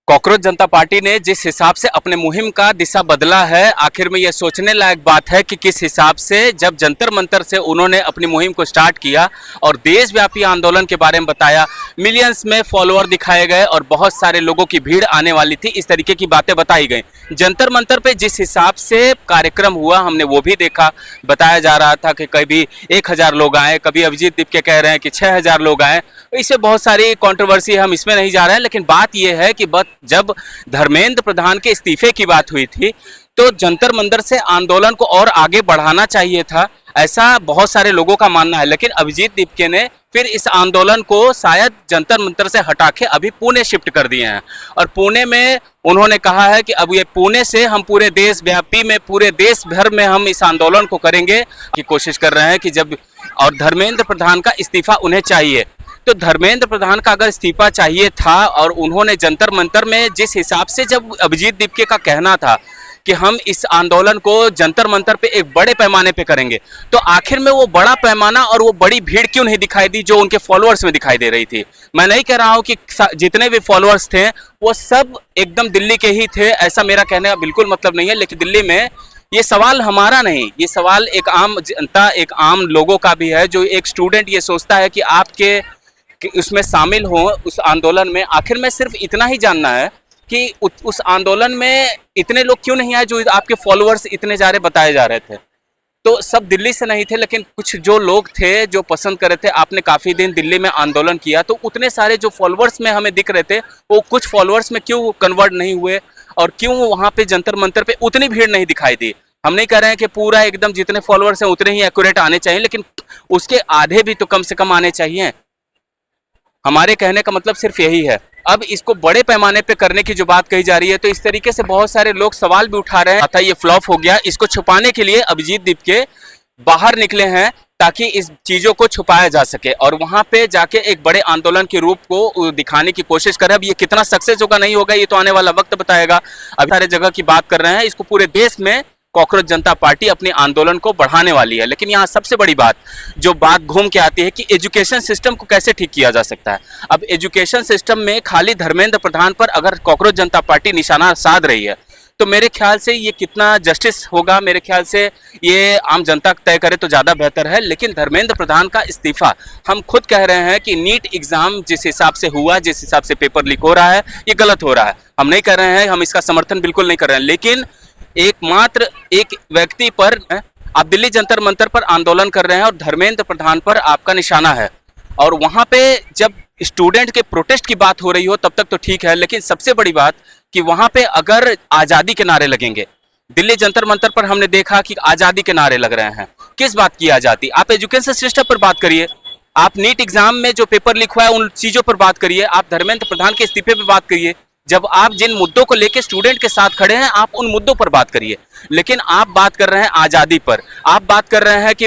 Cockroach जनता party ने जिस हिसाब से अपने मुहिम का दिशा बदला है, आखिर में यह सोचने लायक बात है कि किस हिसाब से जब जंतर मंतर से उन्होंने अपनी मुहिम को स्टार्ट किया और देशव्यापी आंदोलन के बारे में बताया, मिलियंस में फॉलोअर दिखाए गए और बहुत सारे लोगों की भीड़ आने वाली थी, इस तरीके की बातें बताई गई। जंतर मंतर पे जिस हिसाब से कार्यक्रम हुआ हमने वो भी देखा। बताया जा रहा था कि कभी 1000 लोग आए, कभी अभिजीत दीपके कह रहे हैं कि 6000 लोग आए। इससे बहुत सारी कंट्रोवर्सी, हम इसमें नहीं जा रहे हैं, लेकिन बात यह है कि जब धर्मेंद्र प्रधान के इस्तीफे की बात हुई थी तो जंतर मंतर से आंदोलन को और आगे बढ़ाना चाहिए था, ऐसा बहुत सारे लोगों का मानना है। लेकिन अभिजीत दीपके ने फिर इस आंदोलन को शायद जंतर मंतर से हटा के अभी पुणे शिफ्ट कर दिए हैं और पुणे में उन्होंने कहा है कि अब ये पुणे से हम पूरे देश व्यापी में, पूरे देश भर में हम इस आंदोलन को करेंगे की कोशिश कर रहे हैं कि जब और धर्मेंद्र प्रधान का इस्तीफा उन्हें चाहिए। तो धर्मेंद्र प्रधान का अगर इस्तीफा चाहिए था और उन्होंने जंतर मंतर में जिस हिसाब से, जब अभिजीत दीपके का कहना था कि हम इस आंदोलन को जंतर मंतर पे एक बड़े पैमाने पे करेंगे, तो आखिर में वो बड़ा पैमाना और वो बड़ी भीड़ क्यों नहीं दिखाई दी जो उनके फॉलोअर्स में दिखाई दे रही थी। मैं नहीं कह रहा हूं कि जितने भी फॉलोअर्स थे वो सब एकदम दिल्ली के ही थे, ऐसा मेरा कहने का बिल्कुल मतलब नहीं है। लेकिन दिल्ली में ये सवाल हमारा नहीं, ये सवाल एक आम जनता, एक आम लोगों का भी है। जो एक स्टूडेंट ये सोचता है कि आपके कि उसमें शामिल हो उस आंदोलन में, आखिर में सिर्फ इतना ही जानना है कि उस आंदोलन में इतने लोग क्यों नहीं आए जो आपके फॉलोअर्स इतने जा रहे बताए जा रहे थे। तो सब दिल्ली से नहीं थे, लेकिन कुछ जो लोग थे जो पसंद कर रहे थे, आपने काफ़ी दिन दिल्ली में आंदोलन किया, तो उतने सारे जो फॉलोअर्स में हमें दिख रहे थे वो कुछ फॉलोअर्स में क्यों कन्वर्ट नहीं हुए और क्यों वहाँ पे जंतर मंतर पे उतनी भीड़ नहीं दिखाई दी। हम नहीं कह रहे हैं कि पूरा एकदम जितने फॉलोअर्स हैं उतने ही एक्यूरेट आने चाहिए, लेकिन उसके आधे भी तो कम से कम आने चाहिए। हमारे कहने का मतलब सिर्फ यही है। अब इसको बड़े पैमाने पे करने की जो बात कही जा रही है, तो इस तरीके से बहुत सारे लोग सवाल भी उठा रहे हैं अतः ये फ्लॉप हो गया। इसको छुपाने के लिए अभिजीत दीपके बाहर निकले हैं ताकि इस चीजों को छुपाया जा सके और वहां पे जाके एक बड़े आंदोलन के रूप को दिखाने की कोशिश करें। अब ये कितना सक्सेस होगा नहीं होगा ये तो आने वाला वक्त बताएगा। अभी सारे जगह की बात कर रहे हैं, इसको पूरे देश में कॉकरोच जनता पार्टी अपने आंदोलन को बढ़ाने वाली है। लेकिन यहाँ सबसे बड़ी बात जो बात घूम के आती है कि एजुकेशन सिस्टम को कैसे ठीक किया जा सकता है। अब एजुकेशन सिस्टम में खाली धर्मेंद्र प्रधान पर अगर कॉकरोच जनता पार्टी निशाना साध रही है तो मेरे ख्याल से ये कितना जस्टिस होगा, मेरे ख्याल से ये आम जनता तय करे तो ज़्यादा बेहतर है। लेकिन धर्मेंद्र प्रधान का इस्तीफा, हम खुद कह रहे हैं कि नीट एग्जाम जिस हिसाब से हुआ, जिस हिसाब से पेपर लीक हो रहा है, ये गलत हो रहा है। हम नहीं कर रहे हैं, हम इसका समर्थन बिल्कुल नहीं कर रहे हैं, लेकिन एकमात्र एक व्यक्ति पर आप दिल्ली जंतर मंतर पर आंदोलन कर रहे हैं और धर्मेंद्र प्रधान पर आपका निशाना है और वहां पे जब स्टूडेंट के प्रोटेस्ट की बात हो रही हो तब तक तो ठीक है, लेकिन सबसे बड़ी बात कि वहां पे अगर आज़ादी के नारे लगेंगे, दिल्ली जंतर मंतर पर हमने देखा कि आज़ादी के नारे लग रहे हैं। किस बात की आज़ादी? आप एजुकेशन सिस्टम पर बात करिए, आप नीट एग्जाम में जो पेपर लीक हुआ है उन चीज़ों पर बात करिए, आप धर्मेंद्र प्रधान के इस्तीफे पर बात करिए। जब आप जिन मुद्दों को लेकर स्टूडेंट के साथ खड़े हैं आप उन मुद्दों पर बात करिए। लेकिन आप बात कर रहे हैं आज़ादी पर, आप बात कर रहे हैं कि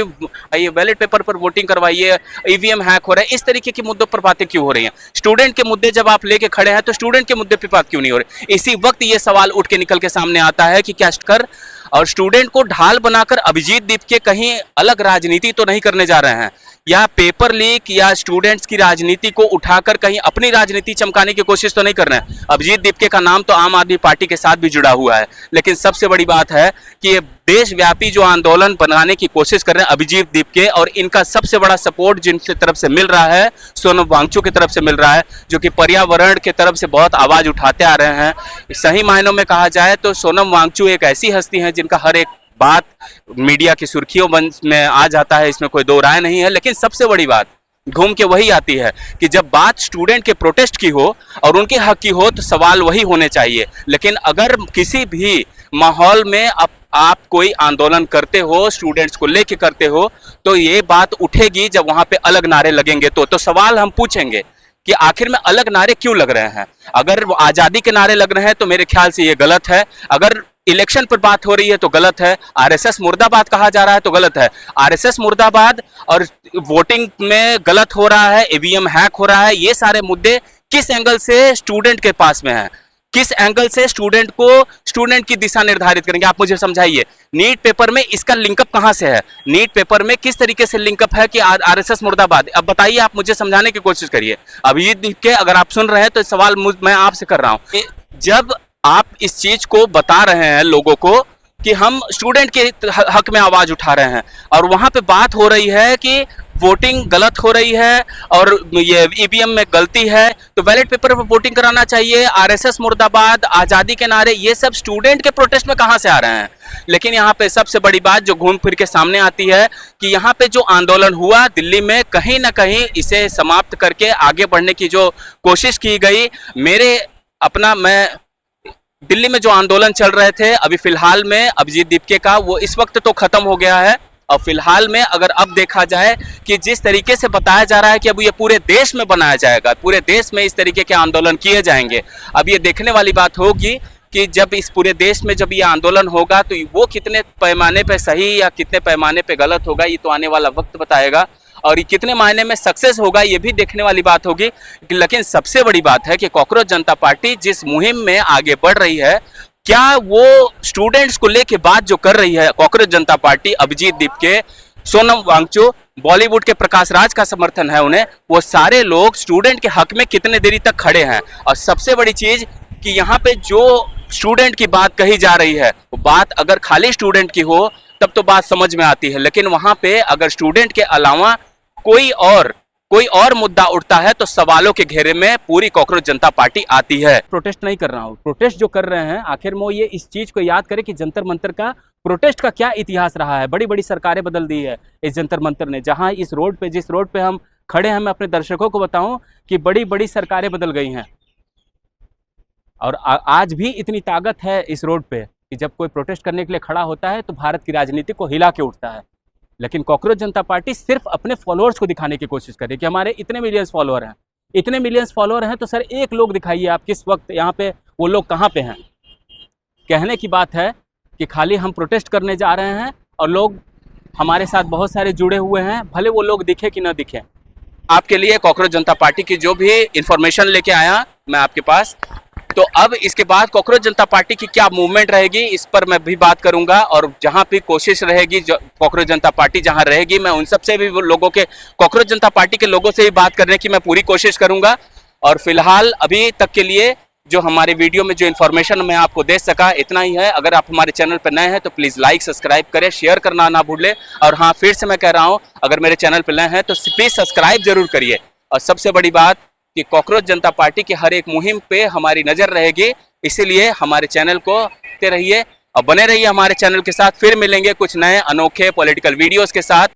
ये बैलेट पेपर पर वोटिंग करवाइए, ईवीएम हैक हो रहा है, इस तरीके के मुद्दों पर बातें क्यों हो रही हैं? स्टूडेंट के मुद्दे जब आप लेके खड़े हैं तो स्टूडेंट के मुद्दे पर बात क्यों नहीं हो रही? इसी वक्त ये सवाल उठ के निकल के सामने आता है कि क्या कर और स्टूडेंट को ढाल बनाकर अभिजीत दीपके कहीं अलग राजनीति तो नहीं करने जा रहे हैं, या पेपर लीक या स्टूडेंट्स की राजनीति को उठाकर कहीं अपनी राजनीति चमकाने की कोशिश तो नहीं कर रहे हैं। अभिजीत दीपके का नाम तो आम आदमी पार्टी के साथ भी जुड़ा हुआ है, लेकिन सबसे बड़ी बात है कि ये देशव्यापी जो आंदोलन बनाने की कोशिश कर रहे हैं अभिजीत दीपके, और इनका सबसे बड़ा सपोर्ट जिनकी तरफ से मिल रहा है सोनम वांगचुक की तरफ से मिल रहा है, जो कि पर्यावरण की तरफ से बहुत आवाज उठाते आ रहे हैं। सही मायनों में कहा जाए तो सोनम वांगचुक एक ऐसी हस्ती है जिनका हर एक बात मीडिया की सुर्खियों में आ जाता है, इसमें कोई दो राय नहीं है। लेकिन सबसे बड़ी बात घूम के वही आती है कि जब बात स्टूडेंट के प्रोटेस्ट की हो और उनके हक की हो तो सवाल वही होने चाहिए। लेकिन अगर किसी भी माहौल में आप कोई आंदोलन करते हो, स्टूडेंट्स को लेके करते हो, तो ये बात उठेगी जब वहां पे अलग नारे लगेंगे तो सवाल हम पूछेंगे कि आखिर में अलग नारे क्यों लग रहे हैं। अगर आज़ादी के नारे लग रहे हैं तो मेरे ख्याल से ये गलत है। अगर इलेक्शन पर बात हो रही है तो गलत है। आरएसएस मुर्दाबाद कहा जा रहा है तो गलत है। आरएसएस मुर्दाबाद और वोटिंग में गलत हो रहा है, ईवीएम हैक हो रहा है, ये सारे मुद्दे किस एंगल से स्टूडेंट के पास में हैं, किस एंगल से स्टूडेंट की दिशा निर्धारित करेंगे, आप मुझे समझाइए। नीट पेपर में इसका लिंकअप कहां से है? नीट पेपर में किस तरीके से लिंकअप है कि आरएसएस मुर्दाबाद? अब बताइए, आप मुझे समझाने की कोशिश करिए। अभिजीत दीपके, अगर आप सुन रहे हैं तो सवाल मैं आपसे कर रहा हूं। जब आप इस चीज को बता रहे हैं लोगों को कि हम स्टूडेंट के हक में आवाज उठा रहे हैं और वहां पे बात हो रही है कि वोटिंग गलत हो रही है और ये ईवीएम में गलती है, तो बैलेट पेपर पर वोटिंग कराना चाहिए, आरएसएस मुर्दाबाद, आजादी के नारे, ये सब स्टूडेंट के प्रोटेस्ट में कहां से आ रहे हैं। लेकिन यहाँ पे सबसे बड़ी बात जो घूम फिर के सामने आती है कि यहाँ पे जो आंदोलन हुआ दिल्ली में, कहीं ना कहीं इसे समाप्त करके आगे बढ़ने की जो कोशिश की गई, मैं दिल्ली में जो आंदोलन चल रहे थे अभी फिलहाल में अभिजीत दीपके का, वो इस वक्त तो खत्म हो गया है। और फिलहाल में अगर अब देखा जाए कि जिस तरीके से बताया जा रहा है कि अब ये पूरे देश में बनाया जाएगा, पूरे देश में इस तरीके के आंदोलन किए जाएंगे, अब ये देखने वाली बात होगी कि जब इस पूरे देश में जब ये आंदोलन होगा तो वो कितने पैमाने पे सही या कितने पैमाने पे गलत होगा, ये तो आने वाला वक्त बताएगा। और ये कितने मायने में सक्सेस होगा ये भी देखने वाली बात होगी। लेकिन सबसे बड़ी बात है कि कॉकरोच जनता पार्टी जिस मुहिम में आगे बढ़ रही है, क्या वो स्टूडेंट्स को लेके बात जो कर रही है कॉकरोच जनता पार्टी, अभिजीत दीपके, सोनम वांगचुक, बॉलीवुड के प्रकाश राज का समर्थन है उन्हें, वो सारे लोग स्टूडेंट के हक में कितने देरी तक खड़े हैं। और सबसे बड़ी चीज कि यहाँ पे जो स्टूडेंट की बात कही जा रही है, वो बात अगर खाली स्टूडेंट की हो तब तो बात समझ में आती है, लेकिन वहां पे अगर स्टूडेंट के अलावा कोई और मुद्दा उठता है तो सवालों के घेरे में पूरी कॉकरोच जनता पार्टी आती है। प्रोटेस्ट नहीं कर रहा हूँ, प्रोटेस्ट जो कर रहे हैं आखिर में ये इस चीज को याद करें कि जंतर मंतर का प्रोटेस्ट का क्या इतिहास रहा है। बड़ी बड़ी सरकारें बदल दी है इस जंतर मंतर ने। जहां इस रोड पे, जिस रोड पे हम खड़े हैं, मैं अपने दर्शकों को बताऊं कि बड़ी बड़ी सरकारें बदल गई हैं और आज भी इतनी ताकत है इस रोड पे कि जब कोई प्रोटेस्ट करने के लिए खड़ा होता है तो भारत की राजनीति को हिला के उठता है। लेकिन कॉकरोच जनता पार्टी सिर्फ अपने फॉलोअर्स को दिखाने की कोशिश कर रही है कि हमारे इतने मिलियंस फॉलोअर हैं, इतने मिलियंस फॉलोअर हैं, तो सर एक लोग दिखाइए आप किस वक्त यहाँ पे, वो लोग कहाँ पे हैं। कहने की बात है कि खाली हम प्रोटेस्ट करने जा रहे हैं और लोग हमारे साथ बहुत सारे जुड़े हुए हैं, भले वो लोग दिखे कि ना दिखे। आपके लिए कॉकरोच जनता पार्टी की जो भी इंफॉर्मेशन लेके आया मैं आपके पास, तो अब इसके बाद कॉकरोच जनता पार्टी की क्या मूवमेंट रहेगी इस पर मैं भी बात करूंगा। और जहां भी कोशिश रहेगी, कॉकरोच जनता पार्टी जहां रहेगी, मैं उन सब से भी लोगों के, कॉकरोच जनता पार्टी के लोगों से भी बात करने की मैं पूरी कोशिश करूंगा। और फिलहाल अभी तक के लिए जो हमारे वीडियो में जो इन्फॉर्मेशन मैं आपको दे सका इतना ही है। अगर आप हमारे चैनल पर नए हैं तो प्लीज़ लाइक सब्सक्राइब करें, शेयर करना ना भूलें। और हाँ, फिर से मैं कह रहा हूँ, अगर मेरे चैनल पर नए हैं तो प्लीज़ सब्सक्राइब जरूर करिए। और सबसे बड़ी बात कि कॉकरोच जनता पार्टी की हर एक मुहिम पे हमारी नज़र रहेगी, इसीलिए हमारे चैनल को देखते रहिए और बने रहिए हमारे चैनल के साथ। फिर मिलेंगे कुछ नए अनोखे पॉलिटिकल वीडियोस के साथ।